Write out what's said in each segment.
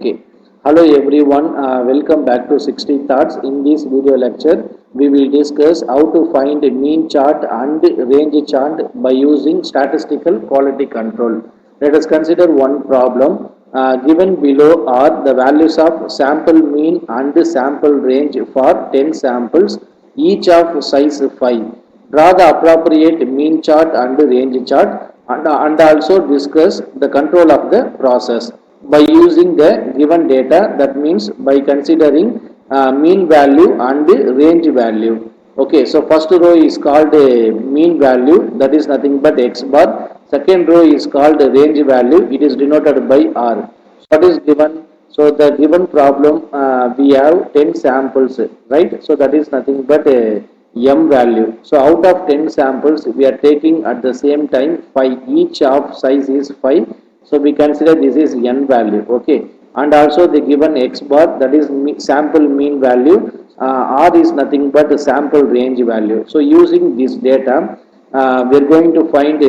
Okay. Hello everyone. Welcome back to 60 Thoughts. In this video lecture, we will discuss how to find a mean chart and range chart by using statistical quality control. Let us consider one problem. Given below are the values of sample mean and sample range for 10 samples, each of size 5. Draw the appropriate mean chart and range chart and also discuss the control of the process by using the given data, that means by considering mean value and range value. Okay, so first row is called a mean value, that is nothing but x bar. Second row is called a range value, it is denoted by r. What is given? So the given problem, we have 10 samples, right? So that is nothing but a m value. So out of 10 samples we are taking at the same time 5, each of size is 5. So we consider this is n value, okay, and also the given x bar, that is sample mean value. R is nothing but the sample range value. So using this data, we are going to find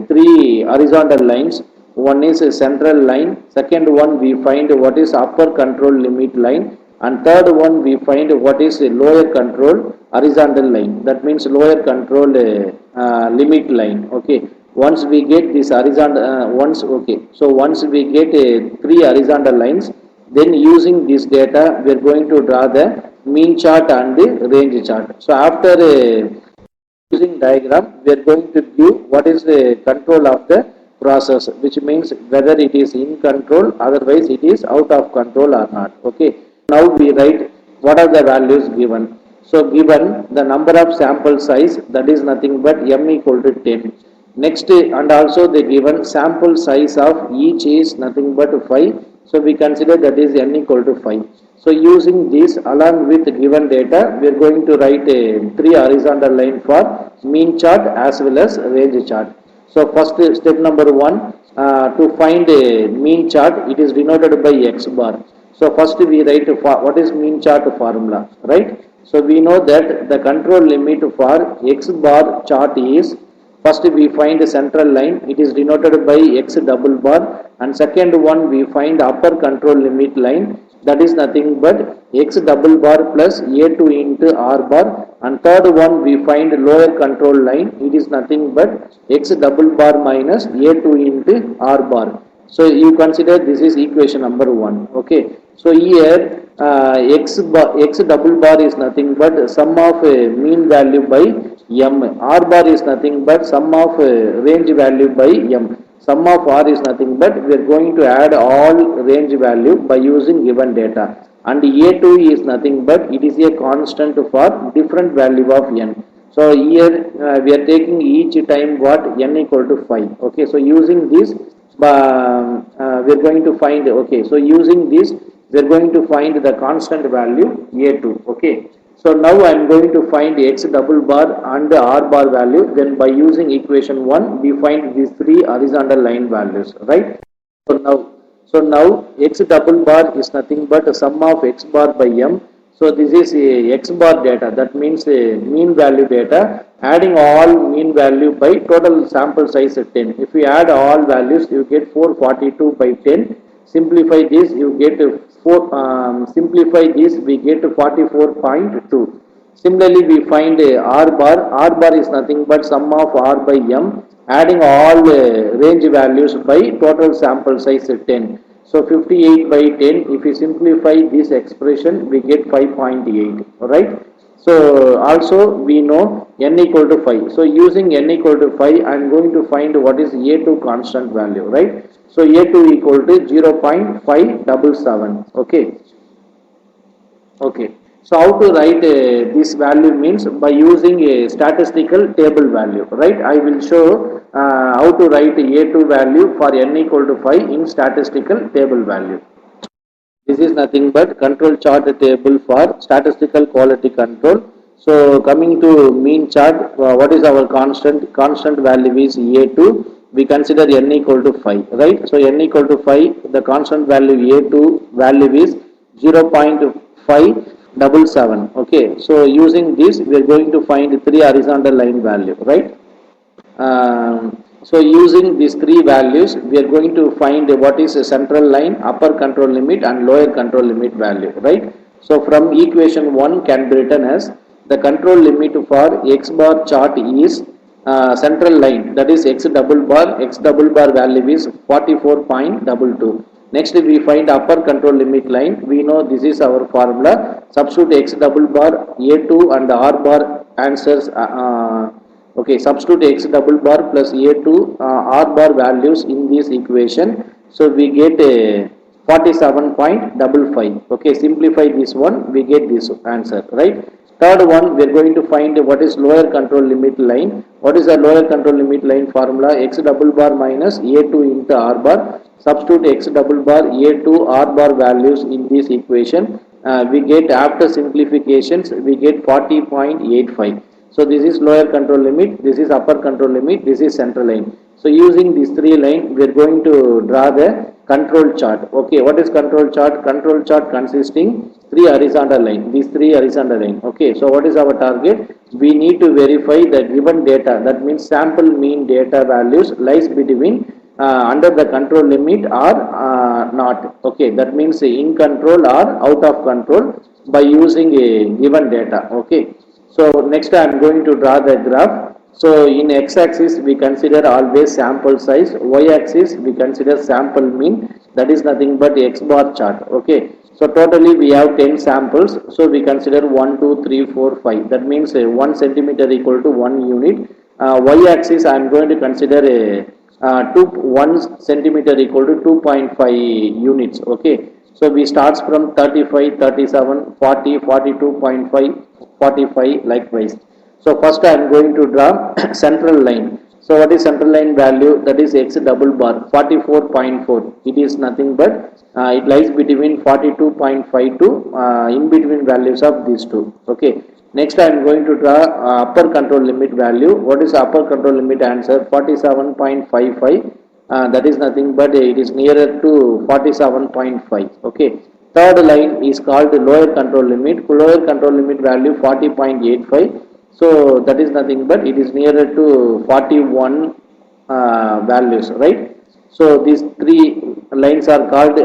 three horizontal lines. One is a central line, second one we find what is upper control limit line, and third one we find what is a lower control horizontal line, that means lower control limit line. Okay, once we get this horizontal once we get three horizontal lines, then using this data we are going to draw the mean chart and the range chart. So after using diagram, we are going to give what is the control of the process, which means whether it is in control, otherwise it is out of control or not. Okay, now we write what are the values given. So given the number of sample size, that is nothing but m equal to 10. Next, and also the given sample size of each is nothing but 5. So we consider that is n equal to 5. So using this along with given data, we are going to write a three horizontal line for mean chart as well as range chart. So first step number one, to find a mean chart, it is denoted by x bar. So first we write what is mean chart formula, right? So we know that the control limit for x bar chart is, first we find the central line, it is denoted by x double bar, and second one we find upper control limit line, that is nothing but x double bar plus a2 into r bar, and third one we find lower control line, it is nothing but x double bar minus a2 into r bar. So you consider this is equation number 1. Okay, so here x double bar is nothing but sum of mean value by m, r bar is nothing but sum of range value by m. Sum of r is nothing but we are going to add all range value by using given data, and a2 is nothing but it is a constant for different value of n. So here we are taking each time what n equal to 5. Okay, so using this we are going to find, okay, so using this we are going to find the constant value a2. Okay, so now I am going to find x double bar and r bar value. Then by using equation 1 we find these three horizontal line values, right? So now x double bar is nothing but a sum of x bar by m. So this is a x bar data, that means a mean value data, adding all mean value by total sample size 10. If you add all values, you get 442 by 10. Simplify this, you get simplify this, we get 44.2. Similarly, we find r bar. R bar is nothing but sum of r by m, adding all range values by total sample size 10. So 58 by 10, if you simplify this expression, we get 5.8, right? So also we know n equal to 5. So using n equal to 5, I am going to find what is a2 constant value, right? So a2 equal to 0.577. Okay. Okay. So how to write this value means by using a statistical table value, right? I will show how to write a2 value for n equal to 5 in statistical table value. This is nothing but control chart table for statistical quality control. So coming to mean chart, what is our constant? Constant value is a2. We consider n equal to 5, right? So n equal to 5, the constant value a2 value is 0.577. Okay, so using this we are going to find three horizontal line value, right? So using these three values, we are going to find what is a central line, upper control limit and lower control limit value, right? So from equation 1 can be written as the control limit for x bar chart is central line, that is x double bar value is 44.22. Next we find upper control limit line, we know this is our formula, substitute x double bar a2 and r bar answers okay, substitute x double bar plus a2 r bar values in this equation. So we get a 47.55. Okay, simplify this one, we get this answer, right? Third one, we are going to find what is lower control limit line. What is the lower control limit line formula? X double bar minus a2 into r bar. Substitute x double bar a2 r bar values in this equation. We get, after simplifications, we get 40.85. So this is lower control limit, this is upper control limit, this is central line. So using these three lines, we are going to draw the control chart. Okay, what is control chart? Control chart consisting three horizontal line. These three horizontal line. Okay, so what is our target? We need to verify the given data. That means sample mean data values lies between under the control limit or not. Okay, that means in control or out of control by using a given data. Okay. So next I am going to draw the graph. So in x-axis we consider always sample size, y-axis we consider sample mean, that is nothing but x bar chart. Okay. So totally we have 10 samples. So we consider 1, 2, 3, 4, 5. That means 1 centimeter equal to 1 unit. Y-axis I am going to consider a 1 centimeter equal to 2.5 units. Okay. So we starts from 35, 37, 40, 42.5, 45 likewise. So first I am going to draw central line. So what is central line value? That is x double bar 44.4. It is nothing but it lies between 42.5 to in between values of these two. Okay. Next I am going to draw upper control limit value. What is upper control limit answer? 47.55. That is nothing but it is nearer to 47.5. Okay. Third line is called lower control limit. Lower control limit value 40.85. So that is nothing but it is nearer to 41 values, right? So these three lines are called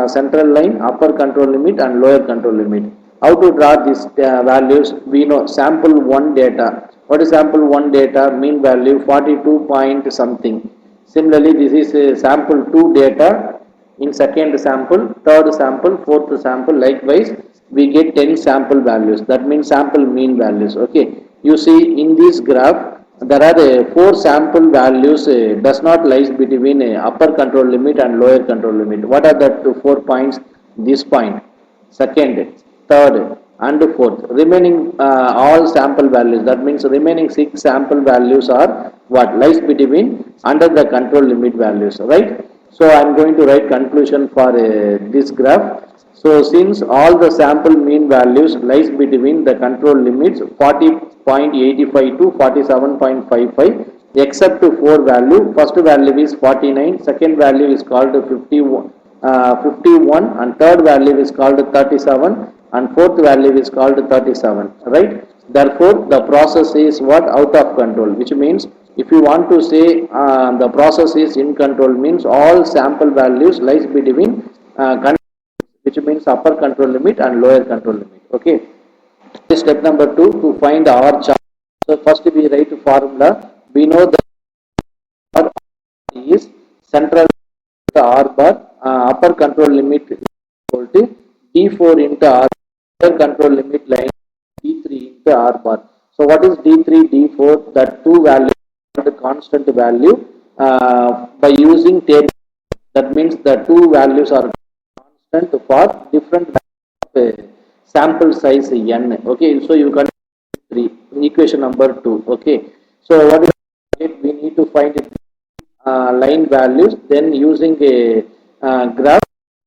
central line, upper control limit and lower control limit. How to draw these values? We know sample 1 data. What is sample 1 data? Mean value 42 point something. Similarly, this is sample 2 data in second sample, third sample, fourth sample. Likewise, we get 10 sample values. That means sample mean values. Okay. You see in this graph, there are 4 sample values does not lies between upper control limit and lower control limit. What are the 4 points? This point, second, third and fourth. Remaining all sample values, that means remaining 6 sample values are what lies between under the control limit values, right? So I am going to write conclusion for this graph. So since all the sample mean values lies between the control limits 40.85 to 47.55 except 4 value, first value is 49, second value is called 51, and third value is called 37 and fourth value is called 37, right? Therefore the process is what? Out of control, which means if you want to say the process is in control, means all sample values lies between which means upper control limit and lower control limit. Okay. Step number 2, to find R chart. So first we write formula. We know that R is central into R bar, upper control limit equal to D4 into R, lower control limit line D3 into R bar. So what is D3, D4? That two values are the constant value by using table. That means the two values are constant for different sample size n. Okay, so you can equation number 2. Okay, so what is it? We need to find line values. Then using a graph,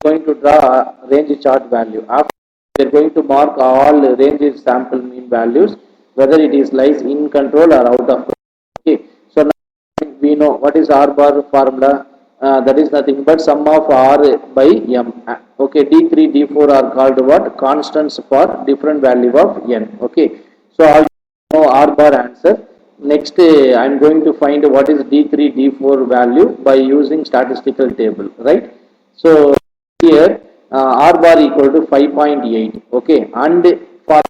we are going to draw a range chart value. After we are going to mark all range sample mean values, whether it is lies in control or out of control. Okay, so now we know what is R bar formula. That is nothing but sum of R by M. Okay, D3, D4 are called what? Constants for different value of N. Okay, so all you know R bar answer. Next, I am going to find what is D3, D4 value by using statistical table, right? So here R bar equal to 5.8, okay, and for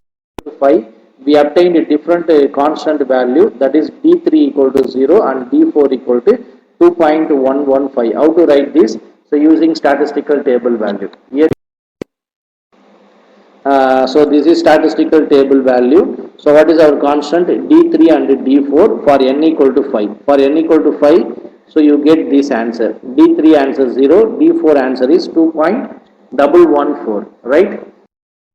5 we obtained a different constant value, that is D3 equal to 0 and D4 equal to 2.115. How to write this? So using statistical table value. Here so this is statistical table value. So what is our constant? D3 and D4 for n equal to 5. For n equal to 5, so you get this answer. D3 answer 0, D4 answer is 2.114, right?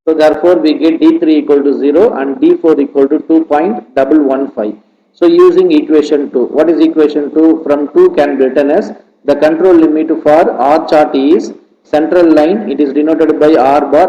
So therefore we get D3 equal to 0 and D4 equal to 2.115. So using equation 2, what is equation 2? From 2 can be written as the control limit for R chart is central line, it is denoted by R bar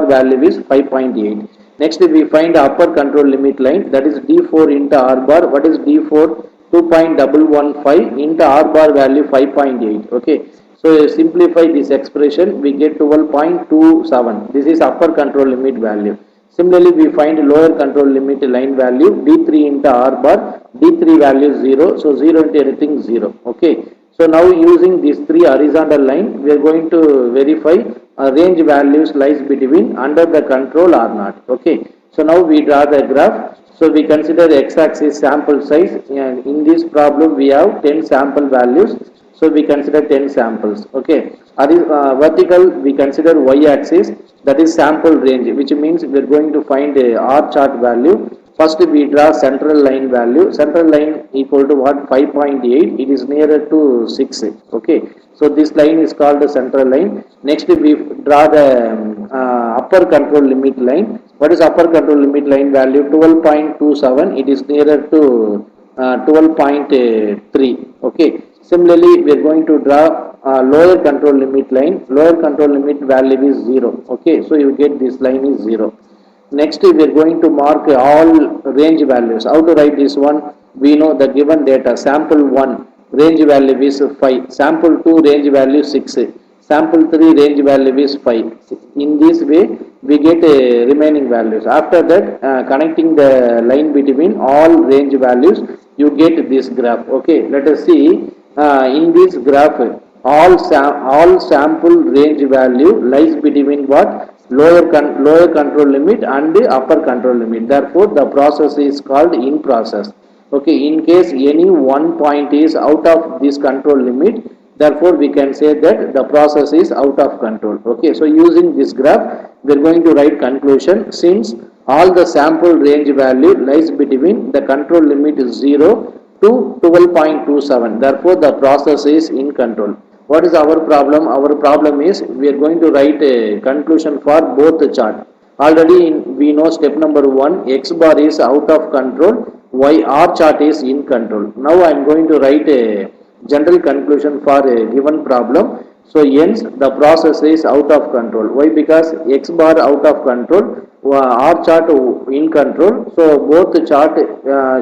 value is 5.8. Next we find upper control limit line, that is D4 into R bar. What is D4? 2.115 into R bar value 5.8, okay. So simplify this expression, we get 12.27. This is upper control limit value. Similarly, we find lower control limit line value D3 into R bar. D3 value is 0, so 0 into anything 0. Okay. So now using these three horizontal line, we are going to verify range values lies between under the control or not. Okay. So now we draw the graph. So we consider x-axis sample size, and in this problem we have 10 sample values. So we consider 10 samples. Okay. Vertical we consider y-axis, that is sample range, which means we are going to find a R chart value. First we draw central line value. Central line equal to what? 5.8. It is nearer to 6. Okay. So this line is called the central line. Next we draw the upper control limit line. What is upper control limit line value? 12.27. It is nearer to 12.3. Okay. Similarly, we are going to draw lower control limit line. Lower control limit value is 0. Okay. So you get this line is 0. Next, we are going to mark all range values. How to write this one? We know the given data. Sample 1 range value is 5. Sample 2 range value 6. Sample 3 range value is 5. In this way, we get remaining values. After that, connecting the line between all range values, you get this graph. Okay, let us see. In this graph, all sample range value lies between what? Lower control limit and the upper control limit. Therefore, the process is called in process. Okay, in case any one point is out of this control limit, therefore we can say that the process is out of control. Okay, so using this graph, we are going to write conclusion. Since all the sample range value lies between the control limit is 0 to 12.27, therefore the process is in control. What is our problem? Our problem is we are going to write a conclusion for both the chart. Already we know step number 1, X bar is out of control, Y R chart is in control. Now I am going to write a general conclusion for a given problem. So hence the process is out of control. Why? Because X bar out of control, R chart in control. So both the chart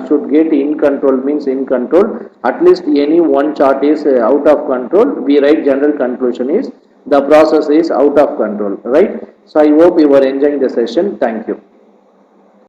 should get in control, means in control. At least any one chart is out of control. We write general conclusion is the process is out of control, right? So I hope you are enjoying the session. Thank you.